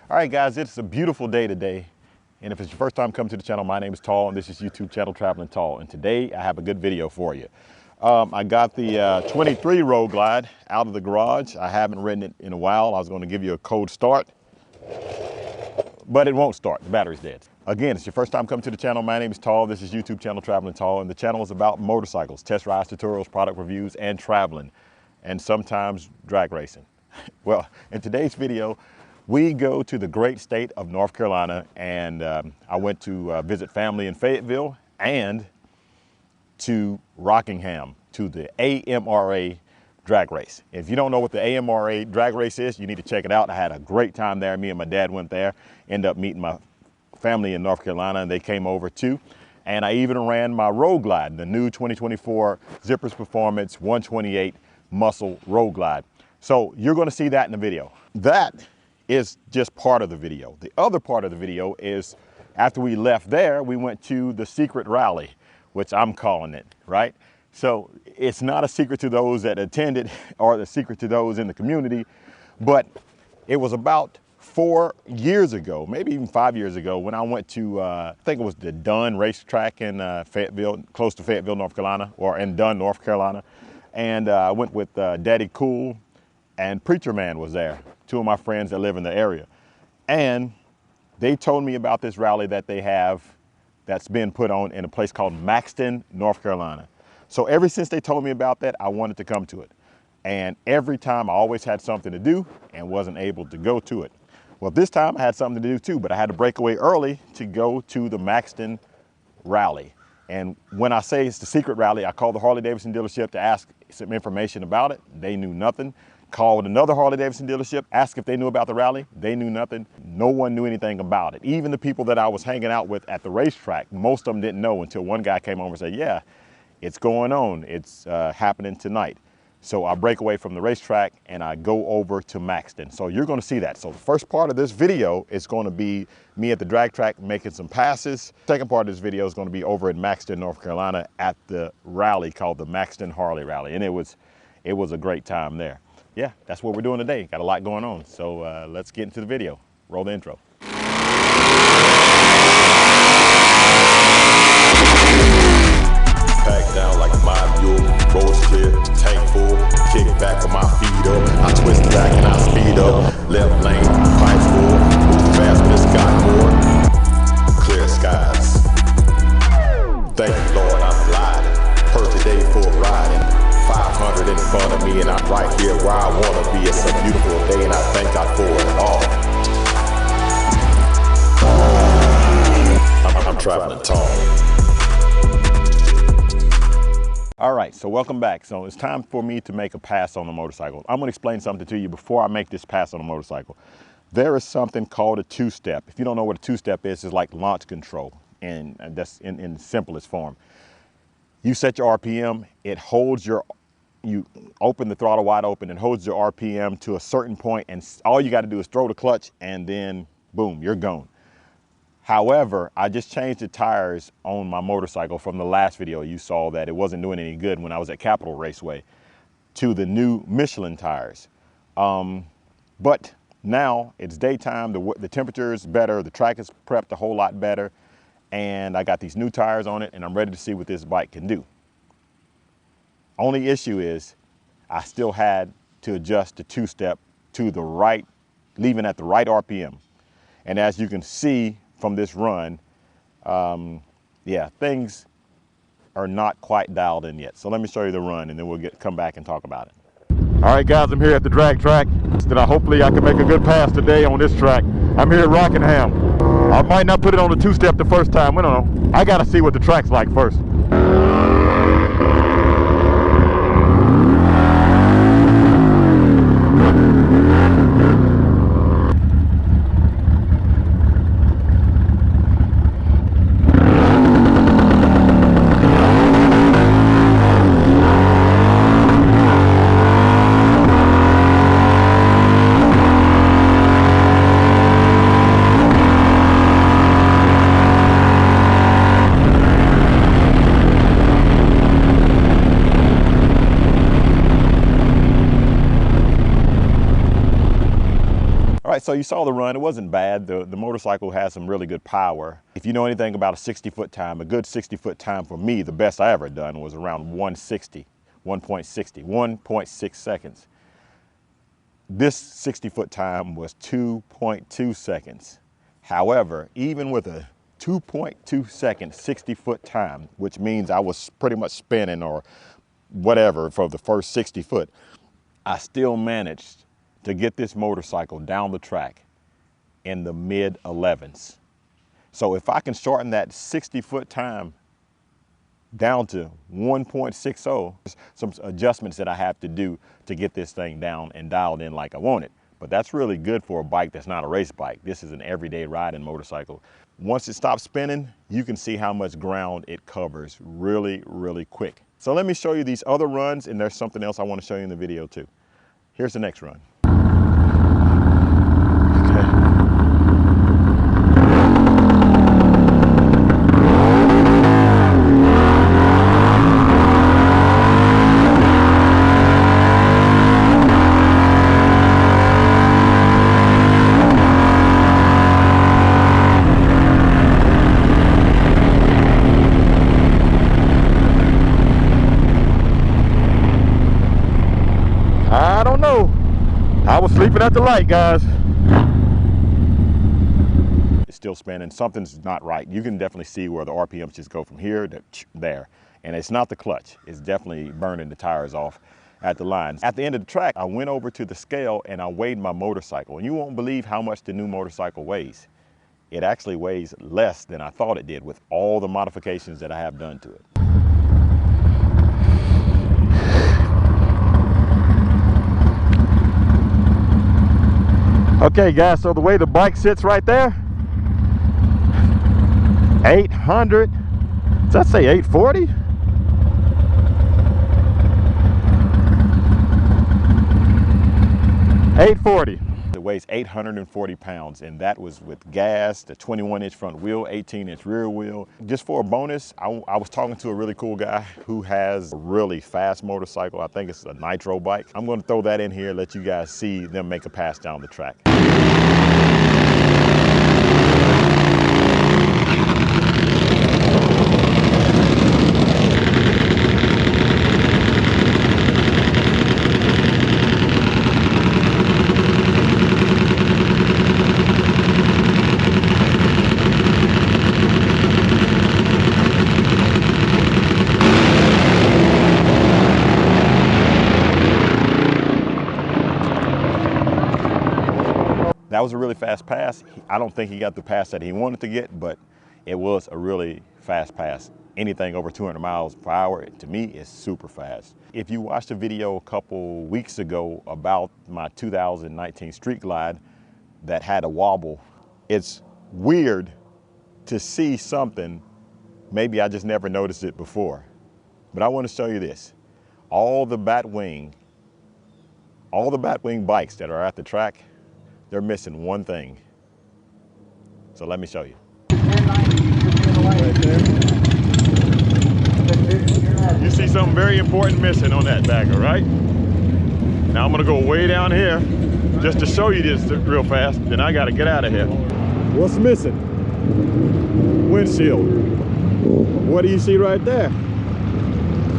All right, guys, it's a beautiful day today. And if it's your first time coming to the channel, my name is Tall, and this is YouTube channel Traveling Tall. And today I have a good video for you. I got the 23 Road Glide out of the garage. I haven't ridden it in a while. I was going to give you a cold start, but it won't start. The battery's dead. Again, it's your first time coming to the channel. My name is Tall. This is YouTube channel Traveling Tall, and the channel is about motorcycles, test rides, tutorials, product reviews, and traveling, and sometimes drag racing. Well, in today's video, we go to the great state of North Carolina, and I went to visit family in Fayetteville and to Rockingham to the AMRA drag race. If you don't know what the AMRA drag race is, you need to check it out. I had a great time there. Me and my dad went there, ended up meeting my family in North Carolina, and they came over too. And I even ran my Road Glide, the new 2024 Zippers Performance 128 Muscle Road Glide. So you're going to see that in the video. That is just part of the video. The other part of the video is after we left there, we went to the Secret Rally, which I'm calling it, right? So it's not a secret to those that attended or the secret to those in the community, but it was about 4 years ago, maybe even 5 years ago, when I went to, I think it was the Dunn racetrack in Fayetteville, close to Fayetteville, North Carolina, or in Dunn, North Carolina. And I went with Daddy Cool, and Preacher Man was there, two of my friends that live in the area. And they told me about this rally that they have that's been put on in a place called Maxton, North Carolina. So ever since they told me about that, I wanted to come to it. And every time I always had something to do and wasn't able to go to it. Well, this time I had something to do too, but I had to break away early to go to the Maxton Rally. And when I say it's the Secret Rally, I called the Harley-Davidson dealership to ask some information about it. They knew nothing. Called another Harley-Davidson dealership, asked if they knew about the rally. They knew nothing. No one knew anything about it. Even the people that I was hanging out with at the racetrack, most of them didn't know until one guy came over and said, yeah, it's going on. It's happening tonight. So I break away from the racetrack and I go over to Maxton. So you're going to see that. So the first part of this video is going to be me at the drag track making some passes. Second part of this video is going to be over at Maxton, North Carolina at the rally called the Maxton Harley Rally. And it was a great time there. Yeah, that's what we're doing today. Got a lot going on. So let's get into the video. Roll the intro. Back down like my mule, roads clear, tank full, kick back with my feet up. I twist back and I speed up. Left lane, pipes full, move fast when it's got more. Clear skies. Thank you, Lord, I'm gliding. Perfect day for riding. 500 in front of me and I'm right here where I want to be. It's a beautiful day and I thank God for it all. I'm traveling tall. All right, so welcome back. So it's time for me to make a pass on the motorcycle. I'm going to explain something to you before I make this pass on the motorcycle. There is something called a two-step. If you don't know what a two-step is, it's like launch control, and that's in the simplest form. You set your RPM, it holds you open the throttle wide open and holds your RPM to a certain point, and all you got to do is throw the clutch and then boom, you're gone. However, I just changed the tires on my motorcycle from the last video. You saw that it wasn't doing any good when I was at Capitol Raceway to the new Michelin tires. But now it's daytime, the temperature is better, the track is prepped a whole lot better, and I got these new tires on it and I'm ready to see what this bike can do. Only issue is I still had to adjust the two-step to the right, leaving at the right RPM. And as you can see from this run, yeah, things are not quite dialed in yet. So let me show you the run and then we'll come back and talk about it. All right, guys, I'm here at the drag track. Hopefully I can make a good pass today on this track. I'm here at Rockingham. I might not put it on the two-step the first time, we don't know. I gotta see what the track's like first. so you saw the run. It wasn't bad. The motorcycle has some really good power. If you know anything about a 60-foot time, a good 60-foot time for me, the best I ever done was around 1.6 seconds. This 60-foot time was 2.2 seconds. However, even with a 2.2 second 60-foot time, which means I was pretty much spinning or whatever for the first 60 foot, I still managed to get this motorcycle down the track in the mid 11s. So if I can shorten that 60-foot time down to 1.60, some adjustments that I have to do to get this thing down and dialed in like I want it. But that's really good for a bike that's not a race bike. This is an everyday riding motorcycle. Once it stops spinning, you can see how much ground it covers really, really quick. So let me show you these other runs, and there's something else I want to show you in the video too. Here's the next run. I don't know. I was sleeping at the light, guys. It's still spinning. Something's not right. You can definitely see where the RPMs just go from here to there. And it's not the clutch. It's definitely burning the tires off at the lines. At the end of the track, I went over to the scale and I weighed my motorcycle. And you won't believe how much the new motorcycle weighs. It actually weighs less than I thought it did with all the modifications that I have done to it. Okay guys, so the way the bike sits right there, 800, does that say 840? It weighs 840 pounds, and that was with gas, the 21-inch front wheel, 18-inch rear wheel. Just for a bonus, I was talking to a really cool guy who has a really fast motorcycle. I think it's a nitro bike. I'm going to throw that in here, let you guys see them make a pass down the track. That was a really fast pass. I don't think he got the pass that he wanted to get, but it was a really fast pass. Anything over 200 miles per hour, to me, is super fast. If you watched a video a couple weeks ago about my 2019 Street Glide that had a wobble, it's weird to see something, maybe I just never noticed it before. But I want to show you this. All the Batwing bikes that are at the track, they're missing one thing. So let me show you. You see something very important missing on that bagger, right? Now I'm gonna go way down here just to show you this real fast, then I gotta get out of here. What's missing? Windshield. What do you see right there?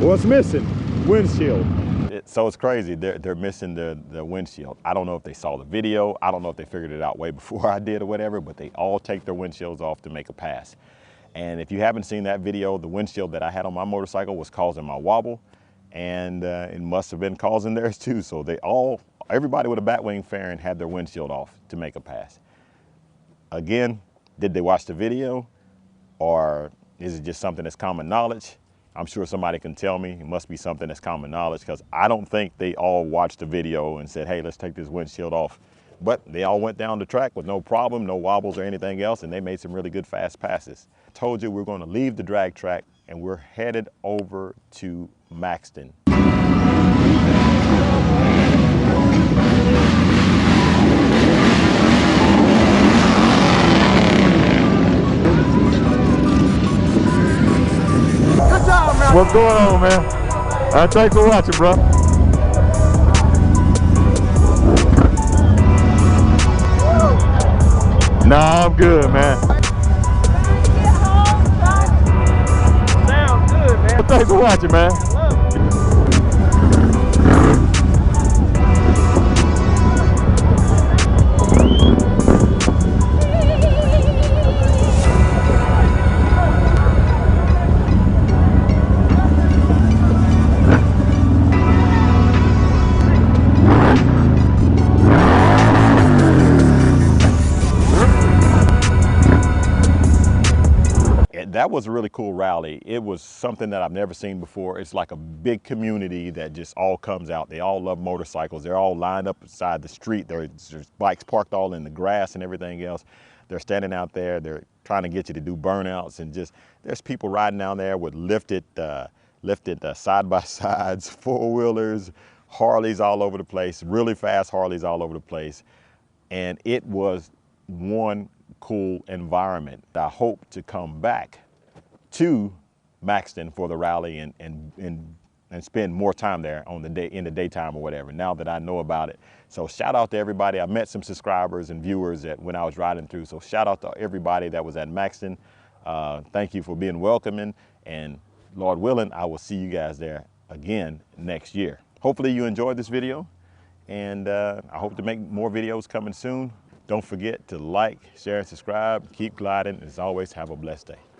What's missing? Windshield. So it's crazy, they're missing the windshield. I don't know if they saw the video. I don't know if they figured it out way before I did or whatever, but they all take their windshields off to make a pass. And if you haven't seen that video, the windshield that I had on my motorcycle was causing my wobble, and it must have been causing theirs too. So everybody with a Batwing fairing had their windshield off to make a pass. Again, did they watch the video, or is it just something that's common knowledge? I'm sure somebody can tell me. It must be something that's common knowledge, because I don't think they all watched the video and said, hey, let's take this windshield off. But they all went down the track with no problem, no wobbles or anything else, and they made some really good fast passes. I told you we're going to leave the drag track and we're headed over to Maxton. What's going on, man? Thanks for watching, bro. Nah, I'm good, man. Sounds good, man. Well, thanks for watching, man. I love it. That was a really cool rally. It was something that I've never seen before. It's like a big community that just all comes out. They all love motorcycles. They're all lined up beside the street. There's bikes parked all in the grass and everything else. They're standing out there. They're trying to get you to do burnouts, and just there's people riding down there with lifted side-by-sides, four-wheelers, Harleys all over the place, really fast Harleys all over the place. And it was one cool environment. I hope to come back to Maxton for the rally and spend more time there on the day, in the daytime or whatever, now that I know about it. So shout out to everybody. I met some subscribers and viewers when I was riding through. So shout out to everybody that was at Maxton. Thank you for being welcoming, and Lord willing, I will see you guys there again next year. Hopefully you enjoyed this video, and I hope to make more videos coming soon. Don't forget to like, share, and subscribe. Keep gliding. As always, have a blessed day.